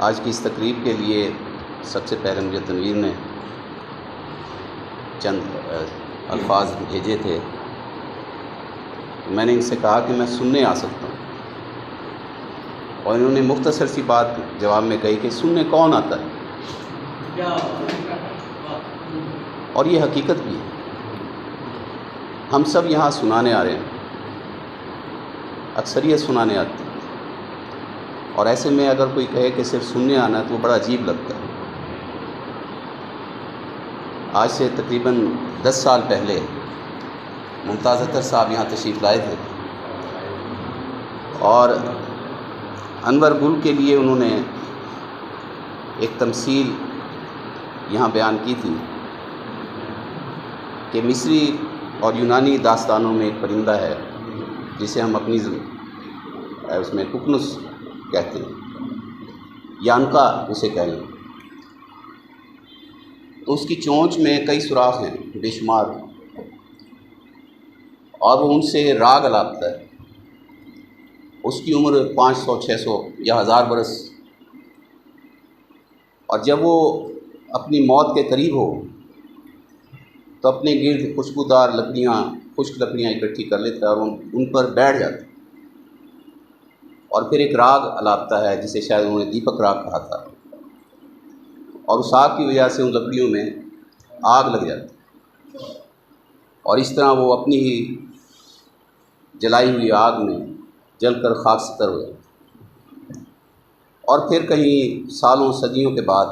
आज की इस तकरीब के लिए सबसे पहले मुझे तनवीर ने चंद अल्फाज भेजे थे। मैंने इनसे कहा कि मैं सुनने आ सकता हूँ, और इन्होंने मुख्तसर सी बात जवाब में कही कि सुनने कौन आता है, और ये हकीकत भी है। हम सब यहाँ सुनाने आ रहे हैं, अक्सरियत सुनाने आती है, और ऐसे में अगर कोई कहे कि सिर्फ सुनने आना है तो वो बड़ा अजीब लगता है। आज से तकरीबन 10 साल पहले मुमताज़ अख्तर साहब यहाँ तशरीफ़ लाए थे, और अनवर गुल के लिए उन्होंने एक तमसील यहाँ बयान की थी कि मिस्री और यूनानी दास्तानों में एक परिंदा है जिसे हम अपनी उसमें कुकनुस कहते हैं, यानका उसे कहें। तो उसकी चोंच में कई सुराख हैं बेशुमार, और वो उनसे राग अलापता है। उसकी उम्र 500, 600 या 1000 बरस, और जब वो अपनी मौत के करीब हो तो अपने गिर्द खुशबूदार लकड़ियाँ, खुश्क लकड़ियाँ इकट्ठी कर लेता है और उन पर बैठ जाता है, और फिर एक राग अलापता है जिसे शायद उन्होंने दीपक राग कहा था, और उस आग की वजह से उन लकड़ियों में आग लग जाती है, और इस तरह वो अपनी ही जलाई हुई आग में जलकर खाकसतर हो जाती है। और फिर कहीं सालों सदियों के बाद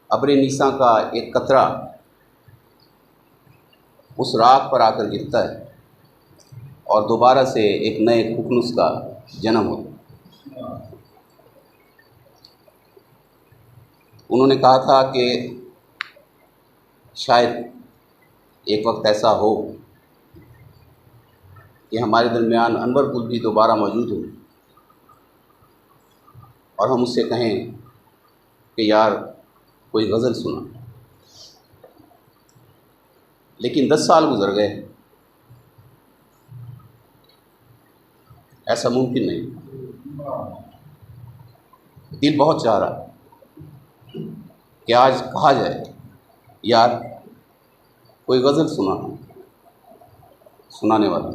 अब्र नीसा का एक कतरा उस राख पर आकर गिरता है, और दोबारा से एक नए कुकनुस का जन्म होता है। उन्होंने कहा था कि शायद एक वक्त ऐसा हो कि हमारे दरमियान अनवर गुल भी दोबारा मौजूद हो, और हम उससे कहें कि यार कोई गज़ल सुना। लेकिन 10 साल गुजर गए, ऐसा मुमकिन नहीं। दिल बहुत चाह रहा कि आज कहा जाए यार कोई गज़ल सुनाने वाला।